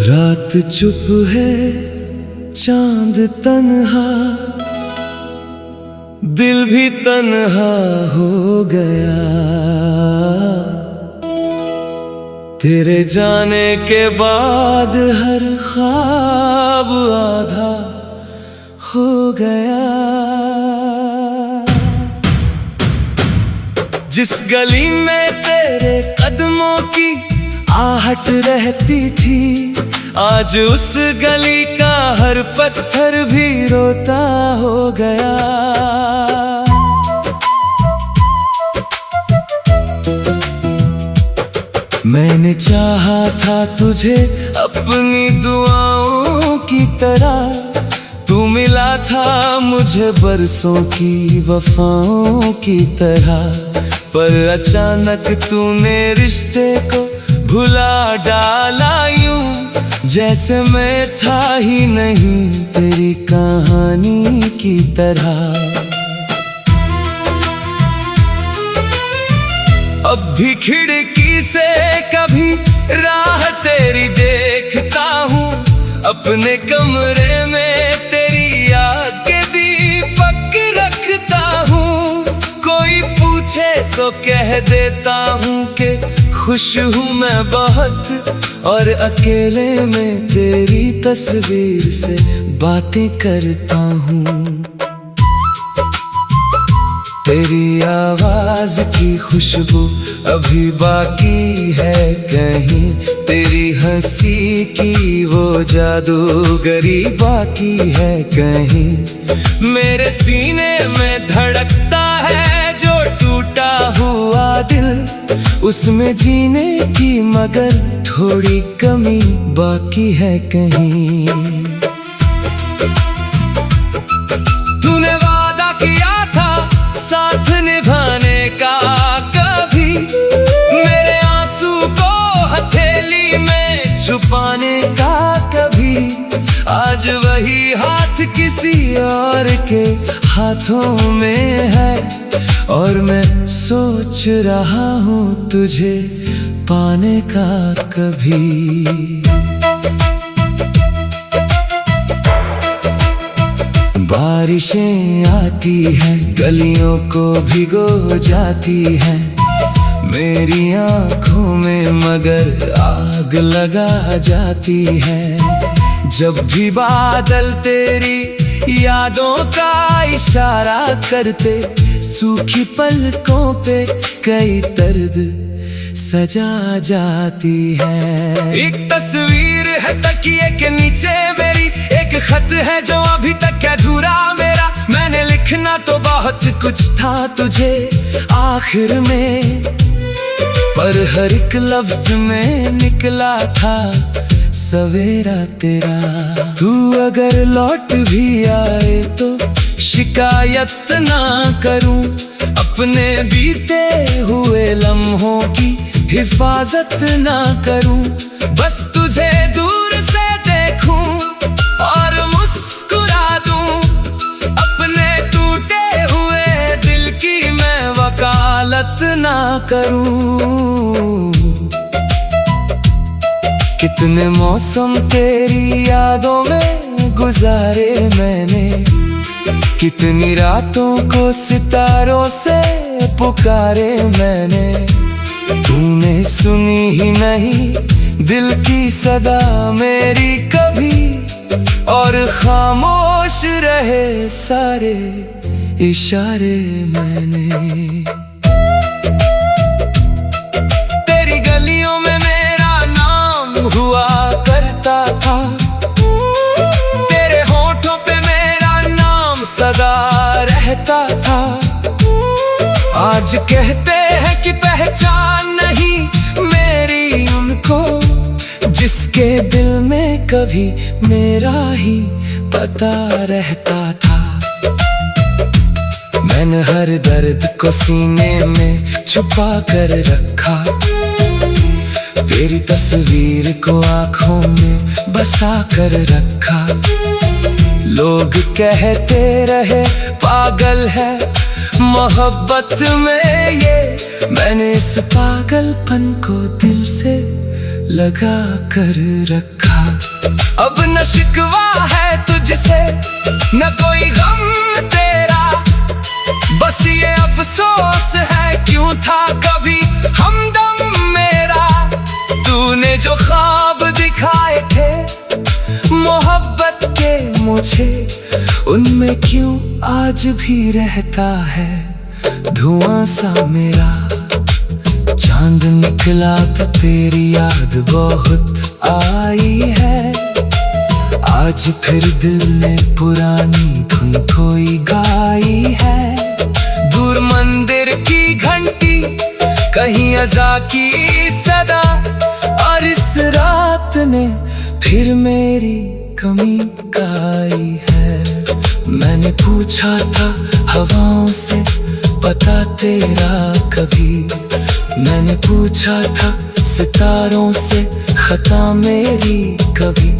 रात चुप है, चांद तन्हा, दिल भी तन्हा हो गया। तेरे जाने के बाद हर ख्वाब आधा हो गया। जिस गली में तेरे कदमों की आहट रहती थी, आज उस गली का हर पत्थर भी रोता हो गया। मैंने चाहा था तुझे अपनी दुआओं की तरह, तू मिला था मुझे बरसों की वफाओं की तरह। पर अचानक तूने रिश्ते को भुला डाला यूं, जैसे मैं था ही नहीं तेरी कहानी की तरह। अब भी खिड़की से कभी राह तेरी देखता हूँ, अपने कमरे में तेरी याद के दीपक रखता हूँ। कोई पूछे तो कह देता हूँ कि खुश हूँ मैं बहुत, और अकेले में तेरी तस्वीर से बातें करता हूँ। तेरी आवाज की खुशबू अभी बाकी है कहीं, तेरी हंसी की वो जादूगरी बाकी है कहीं। मेरे सीने में धड़कता है जो टूटा हुआ दिल, उसमें जीने की मगर थोड़ी कमी बाकी है कहीं। तूने वादा किया था साथ निभाने का, कभी मेरे आंसू को हथेली में छुपाने का कभी। आज वही हाथ किसी और के हाथों में है, और मैं सोच रहा हूँ तुझे पाने का कभी। बारिशें आती हैं, गलियों को भिगो जाती हैं, मेरी आँखों में मगर आग लगा जाती है। जब भी बादल तेरी यादों का इशारा करते, सूखी पलकों पे कई दर्द सजा जाती है। एक तस्वीर है तकिए के नीचे मेरी, एक खत है जो अभी तक अधूरा मेरा। मैंने लिखना तो बहुत कुछ था तुझे आखिर में, पर हर एक लफ्ज में निकला था सवेरा तेरा। तू अगर लौट भी आए तो शिकायत ना करूं, अपने बीते हुए लम्हों की हिफाजत ना करूं। बस तुझे दूर से देखूं और मुस्कुरा दूं, अपने टूटे हुए दिल की मैं वकालत ना करूं। कितने मौसम तेरी यादों में गुजारे मैंने, कितनी रातों को सितारों से पुकारे मैंने। तूने सुनी ही नहीं दिल की सदा मेरी कभी, और खामोश रहे सारे इशारे मैंने। तेरी गलियों में मेरा नाम हुआ करता था, तेरे होठों पे मेरा नाम सदा रहता था। आज कहते हैं कि पहचान नहीं मेरी उनको, जिसके दिल में कभी मेरा ही पता रहता था। मैंने हर दर्द को सीने में छुपा कर रखा, तेरी तस्वीर को आँखों में बसा कर रखा। लोग कहते रहे पागल है मोहब्बत में ये। मैंने इस पागलपन को दिल से लगा कर रखा। अब न शिकवा है तुझसे न कोई गम तेरा, बस ये अफसोस है क्यों था कभी हमदम मेरा। तूने जो ख्वाब दिखाए थे मोहब्बत के मुझे, उनमें क्यों आज भी रहता है धुआं सा मेरा। चांद निकला तो तेरी याद बहुत आई है, आज फिर दिल ने पुरानी धुन कोई गाई है। दूर मंदिर की घंटी, कहीं अज़ा की सदा, और इस रात ने फिर मेरी कमी गाई है। मैंने पूछा था हवाओं से पता तेरा कभी, मैंने पूछा था सितारों से खता मेरी कभी।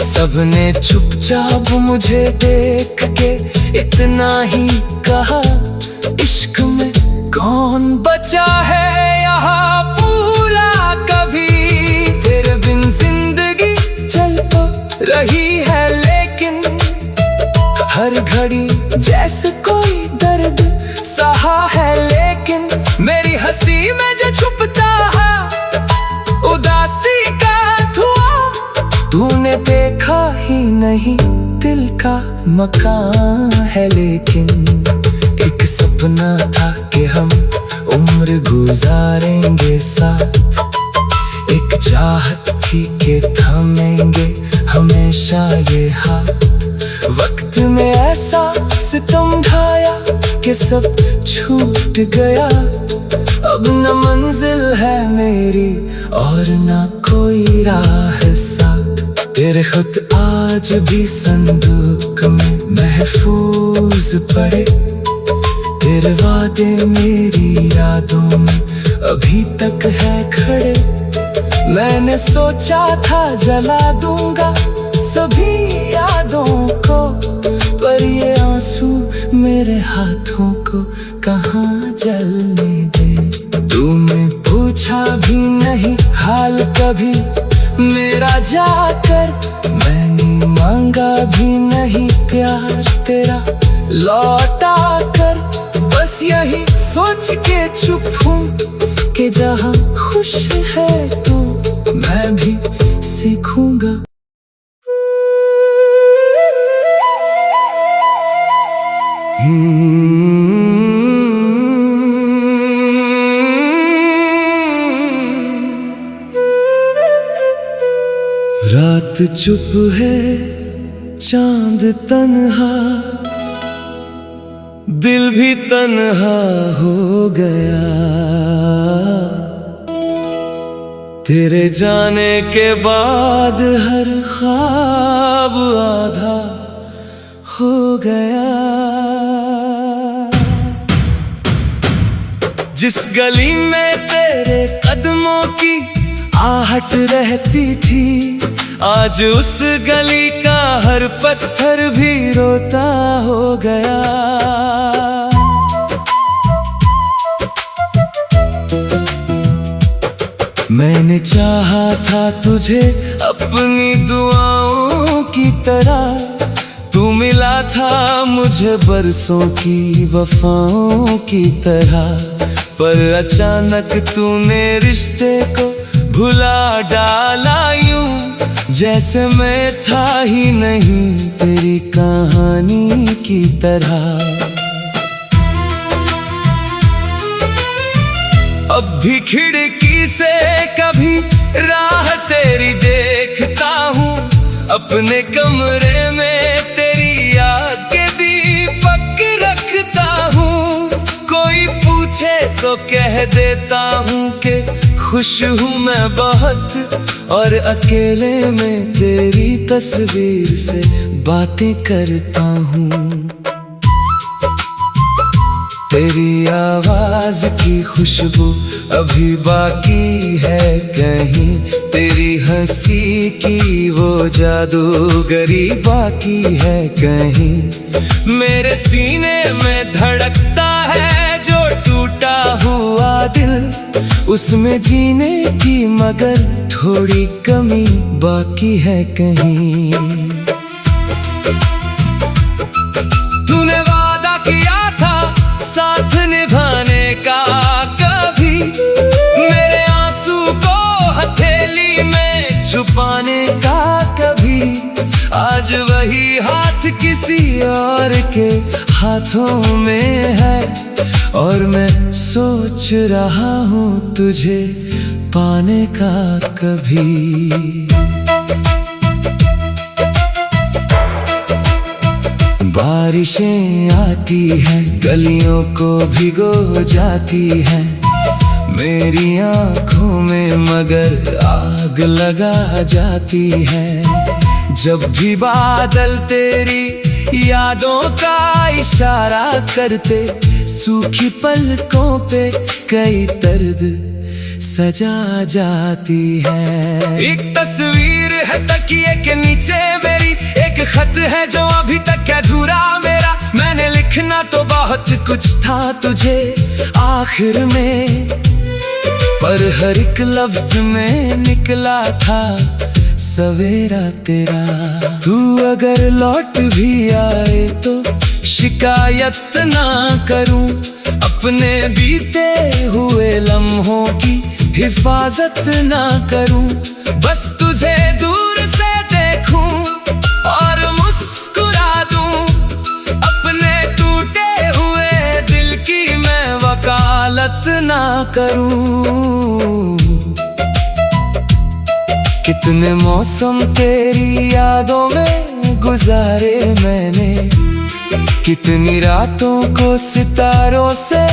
सबने चुपचाप मुझे देख के इतना ही कहा, इश्क में कौन बचा है यहाँ पूरा कभी। तेरे बिन जिंदगी चल तो रही है लेकिन, हर घड़ी जैसे कोई दर्द सहा है लेकिन। मेरी हंसी में जो छुपता है उदासी का धुआं, तूने देखा ही नहीं दिल का मकान है लेकिन। एक सपना था कि हम उम्र गुजारेंगे साथ, एक चाहत थी कि थामेंगे हमेशा ये हाथ। वक्त में ऐसा सितम ढाया कि सब छूट गया, अब न मंजिल है मेरी और न कोई राह साथ। तेरे खत आज भी संदूक में महफूज पड़े, तेरे वादे मेरी यादों में अभी तक है खड़े। मैंने सोचा था जला दूंगा सभी यादों को, पर ये आंसू मेरे हाथों को कहाँ जलने दे। तूने पूछा भी नहीं हाल कभी मेरा जाकर, मैंने मांगा भी नहीं प्यार तेरा लौटा कर। बस यही सोच के चुप हूँ कि जहाँ खुश है तू मैं भी सीखूंगा। रात चुप है चांद तन्हा, दिल भी तन्हा हो गया। तेरे जाने के बाद हर ख्वाब आधा हो गया। जिस गली में तेरे कदमों की आहट रहती थी, आज उस गली का हर पत्थर भी रोता हो गया। मैंने चाहा था तुझे अपनी दुआओं की तरह, तू मिला था मुझे बरसों की वफाओं की तरह। पर अचानक तूने रिश्ते को भुला डाला यूं, जैसे मैं था ही नहीं तेरी कहानी की तरह। अब भी खिड़की से कभी राह तेरी देखता हूँ, अपने कमरे में तेरी याद के दीपक रखता हूँ। कोई पूछे तो कह देता हूँ कि खुश हूँ मैं बहुत, और अकेले में तेरी तस्वीर से बातें करता हूँ। तेरी आवाज की खुशबू अभी बाकी है कहीं, तेरी हंसी की वो जादूगरी बाकी है कहीं। मेरे सीने में धड़कता है जो टूटा हुआ दिल, उसमें जीने की मगर थोड़ी कमी बाकी है कहीं। तूने वादा किया था साथ निभाने का, कभी मेरे आंसू को हथेली में छुपाने का कभी। आज वही हाथ किसी और के हाथों में है, और मैं सोच रहा हूँ तुझे पाने का कभी। बारिशें आती हैं गलियों को भिगो जाती हैं, मेरी आँखों में मगर आग लगा जाती है। जब भी बादल तेरी यादों का इशारा करते, सूखी पलकों पे कई दर्द सजा जाती है। एक तस्वीर है तकिए के नीचे मेरी, एक खत है जो अभी तक अधूरा मेरा। मैंने लिखना तो बहुत कुछ था तुझे आखिर में, पर हर एक लफ्ज में निकला था सवेरा तेरा। तू अगर लौट भी आए तो शिकायत ना करूं, अपने बीते हुए लम्हों की हिफाजत ना करूं। बस तुझे दूर से देखूं और मुस्कुरा दूं, अपने टूटे हुए दिल की मैं वकालत ना करूं। कितने मौसम तेरी यादों में गुजारे मैंने, कितनी रातों को सितारों से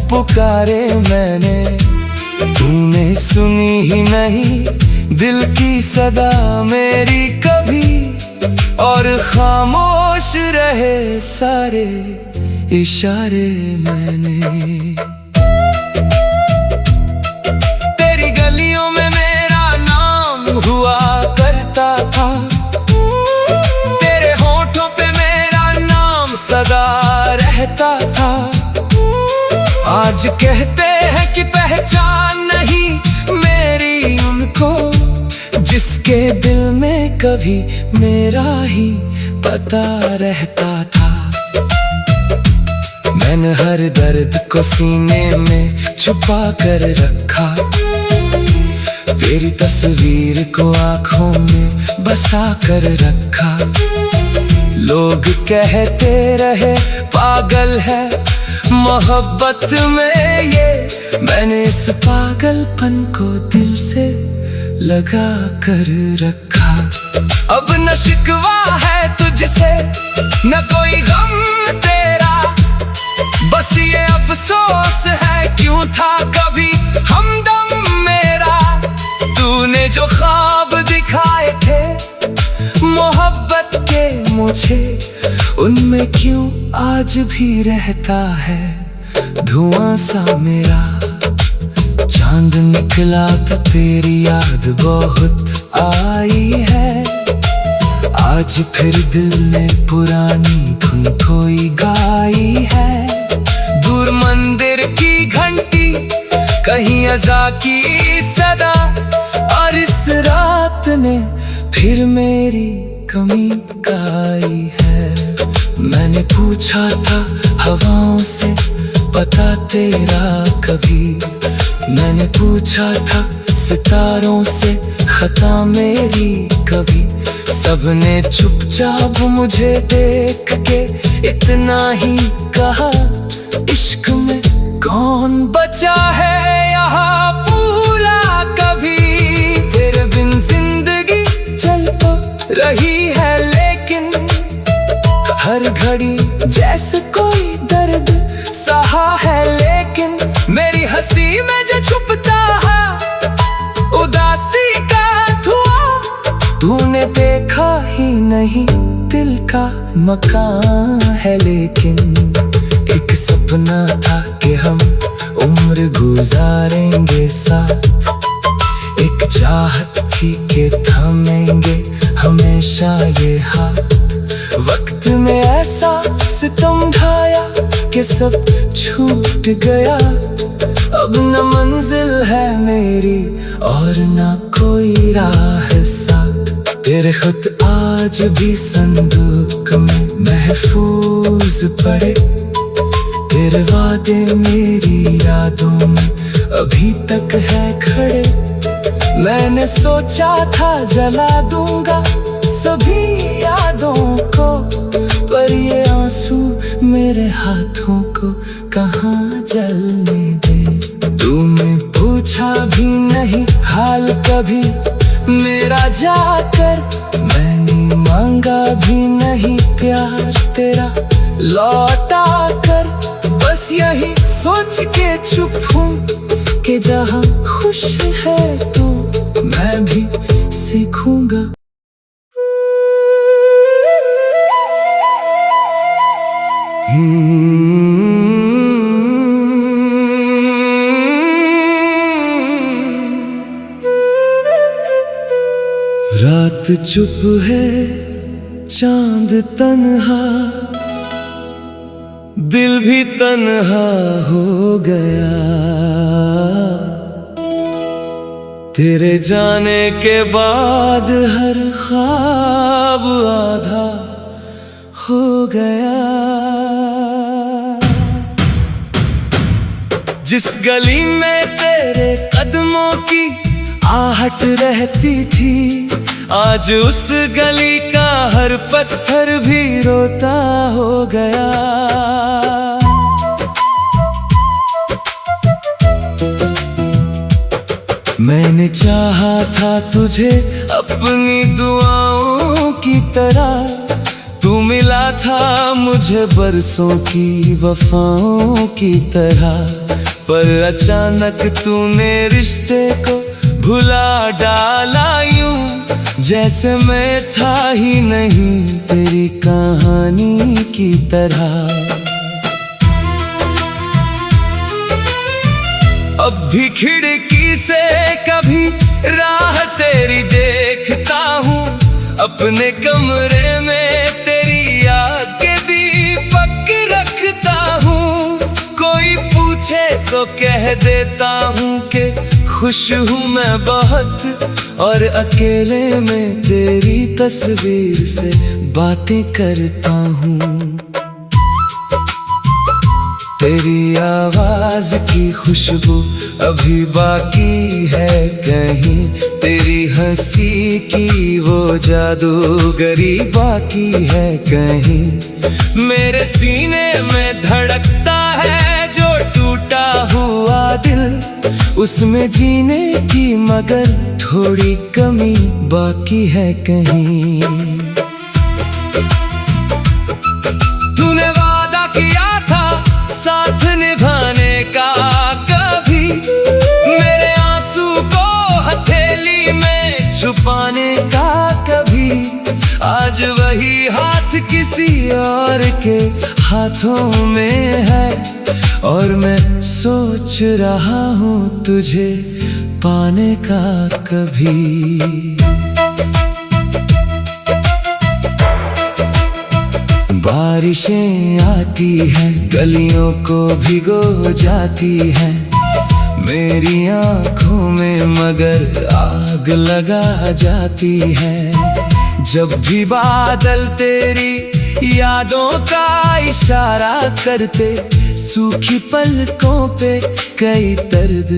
पुकारे मैंने। तूने सुनी ही नहीं दिल की सदा मेरी कभी, और खामोश रहे सारे इशारे मैंने। तेरी गलियों में मेरा नाम हुआ करता था, तेरे होठों पे मेरा नाम सदा रहता था। आज कहते हैं कि पहचान नहीं मेरी उनको, जिसके दिल में कभी मेरा ही पता रहता था। मैंने हर दर्द को सीने में छुपा कर रखा, तेरी तस्वीर को आंखों में बसा कर रखा। लोग कहते रहे पागल है मोहब्बत में ये, मैंने इस पागलपन को दिल से लगा कर रखा। अब न शिकवा है तुझसे न कोई गम तेरा, बस ये अफसोस है क्यों था कभी हमदम मेरा। तूने जो ख्वाब दिखाए थे मोहब्बत के मुझे, उनमें क्यों आज भी रहता है धुआं सा मेरा। चांद निकला तो तेरी याद बहुत आई है, आज फिर दिल ने पुरानी धुन कोई गाई है। दूर मंदिर की घंटी, कहीं अज़ा की सदा, और इस रात ने फिर मेरी कमी गाई है। मैंने पूछा था हवाओं से पता तेरा कभी, मैंने पूछा था सितारों से खता मेरी कभी। सबने चुपचाप मुझे देख के इतना ही कहा, इश्क में कौन बचा है यहाँ पूरा कभी। तेरे बिन जिंदगी चल तो रही है लेकिन, हर घड़ी जैसे कोई दर्द सहा है लेकिन। मेरी हंसी में जो छुपता है उदासी का धुआं, तूने देखा ही नहीं दिल का मकान है लेकिन। एक सपना सपना था कि हम उम्र गुजारेंगे साथ, एक चाहत थी कि थामेंगे हमेशा ये हाथ। वक्त में ऐसा सितम ढाया कि सब छूट गया, अब न मंजिल है मेरी और न कोई राह साथ। तेरे खत आज भी संदूक में महफूज पड़े, तेरे वादे मेरी यादों में अभी तक है खड़े। मैंने सोचा था जला दूंगा सभी यादों को, पर ये आंसू मेरे हाथों को कहाँ जलने दे। तूने पूछा भी नहीं हाल कभी मेरा जाकर, मैंने मांगा भी नहीं प्यार तेरा लौटा कर। बस यही सोच के चुप हूँ कि जहाँ खुश है तू मैं भी सीखूंगा। रात चुप है चांद तन्हा, दिल भी तन्हा हो गया। तेरे जाने के बाद हर ख्वाब आधा हो गया। जिस गली में तेरे कदमों की आहट रहती थी, आज उस गली का हर पत्थर भी रोता हो गया। मैंने चाहा था तुझे अपनी दुआओं की तरह, तू मिला था मुझे बरसों की वफाओं की तरह। पर अचानक तूने रिश्ते को भुला डाला यूं, जैसे मैं था ही नहीं तेरी कहानी की तरह। अब भी खिड़की से कभी राह तेरी देखता हूँ, अपने कमरे में तेरी याद के दीपक रखता हूँ। कोई पूछे तो कह देता हूँ कि खुश हूँ मैं बहुत, और अकेले में तेरी तस्वीर से बातें करता हूँ। तेरी आवाज की खुशबू अभी बाकी है कहीं, तेरी हंसी की वो जादूगरी बाकी है कहीं। मेरे सीने में धड़कता है जो टूटा हुआ दिल, उसमें जीने की मगर थोड़ी कमी बाकी है कहीं। तूने वादा किया था साथ निभाने का कभी, मेरे आंसू को हथेली में छुपाने का कभी। आज वही हाथ किसी और के हाथों में है, और मैं सोच रहा हूँ तुझे पाने का कभी। बारिशें आती हैं गलियों को भिगो जाती हैं, मेरी आँखों में मगर आग लगा जाती है। जब भी बादल तेरी यादों का इशारा करते, सूखी पलकों पे कई दर्द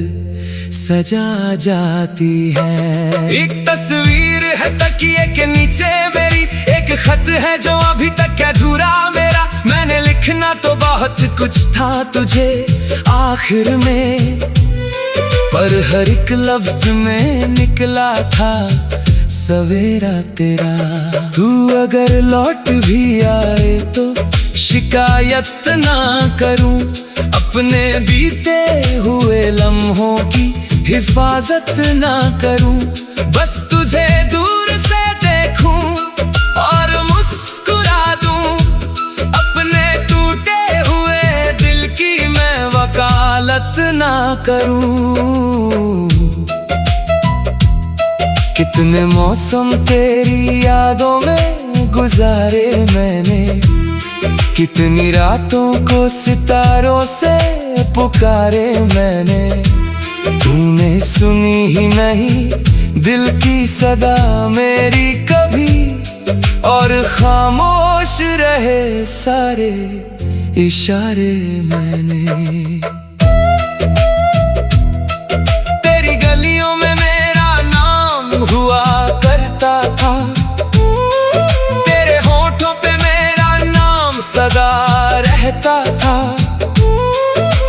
सजा जाती है। एक तस्वीर है तकिए के नीचे मेरी, एक खत है जो अभी तक अधूरा मेरा। मैंने लिखना तो बहुत कुछ था तुझे आखिर में, पर हर एक लफ्ज में निकला था सवेरा तेरा। तू अगर लौट भी आए तो शिकायत ना करूं, अपने बीते हुए लम्हों की हिफाजत ना करूं। बस तुझे दूर से देखूं और मुस्कुरा दूं, अपने टूटे हुए दिल की करूं। कितने मौसम तेरी यादों में गुजारे मैंने, कितनी रातों को सितारों से पुकारे मैंने। तूने सुनी ही नहीं दिल की सदा मेरी कभी, और खामोश रहे सारे इशारे मैंने। तेरी गलियों में मेरा नाम हुआ करता था, तेरे होठों पे मेरा नाम सदा रहता था।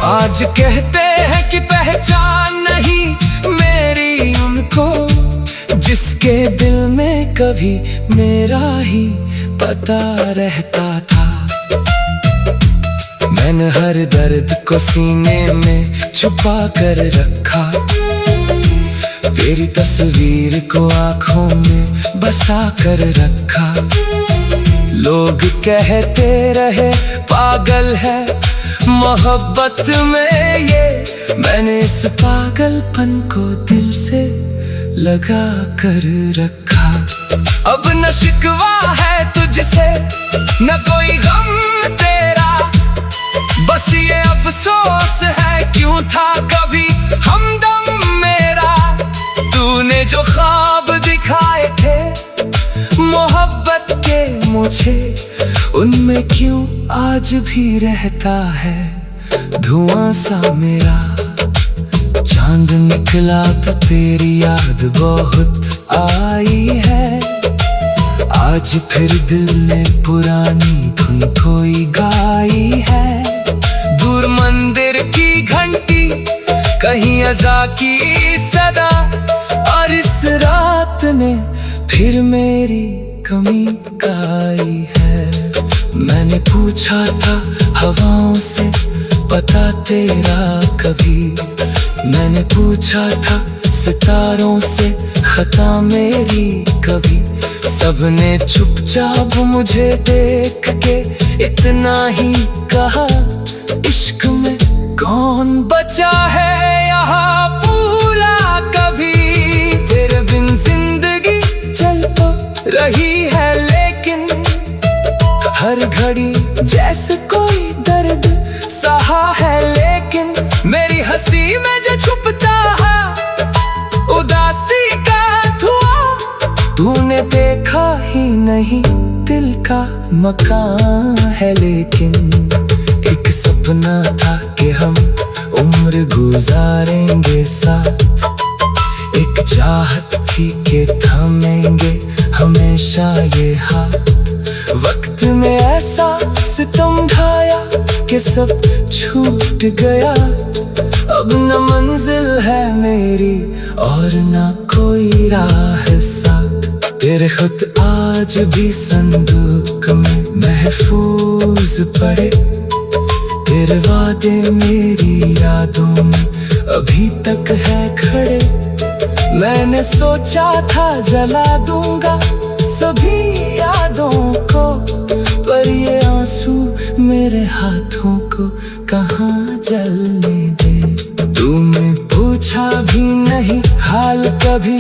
आज कहते हैं कि पहचान नहीं मेरी उनको, जिसके दिल में कभी मेरा ही पता रहता था। मैंने हर दर्द को सीने में छुपा कर रखा, तेरी तस्वीर को आंखों में बसा कर रखा। लोग कहते रहे पागल है मोहब्बत में ये, मैंने इस पागलपन को दिल से लगा कर रखा। अब न शिकवा है तुझसे न कोई गम तेरा, बस ये अफसोस है क्यों था कभी हमदम मेरा। तूने जो ख्वाब दिखाए थे मोहब्बत के मुझे, उनमें क्यों आज भी रहता है धुआं सा मेरा। चांद निकला तो तेरी याद बहुत आई है, आज फिर दिल ने पुरानी धुन कोई गाई है। दूर मंदिर की घंटी, कहीं अज़ा की सदा, और इस रात ने फिर मेरी कमी गाई है। मैंने पूछा था हवाओं से पता तेरा कभी, मैंने पूछा था सितारों से खता मेरी कभी। सबने चुपचाप मुझे देख के इतना ही कहा, इश्क में कौन बचा है यहाँ पूरा कभी। तेरे बिन जिंदगी चल तो रही है लेकिन, हर घड़ी जैसे कोई दर्द सहा है लेकिन। मेरी हंसी में जो छुपता है उदासी का धुआं, तूने देखा ही नहीं दिल का मकान है लेकिन। एक सपना था कि हम उम्र गुजारेंगे साथ, एक चाहत थी कि थामेंगे हमेशा ये हाथ। वक्त में ऐसा सितम ढाया कि सब छूट गया, अब न मंजिल है मेरी और न कोई राह साथ। तेरे खत आज भी संदूक में महफूज पड़े, तेरे वादे मेरी यादों में अभी तक है खड़े। मैंने सोचा था जला दूंगा सभी यादों को, पर ये आंसू मेरे हाथों को कहाँ जलने दे। तूने पूछा भी नहीं हाल कभी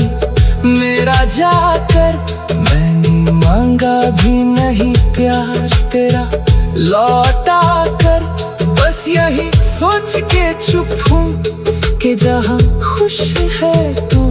मेरा जाकर, मैंने मांगा भी नहीं प्यार तेरा लौटा कर। बस यही सोच के चुप हूँ कि जहाँ खुश है तू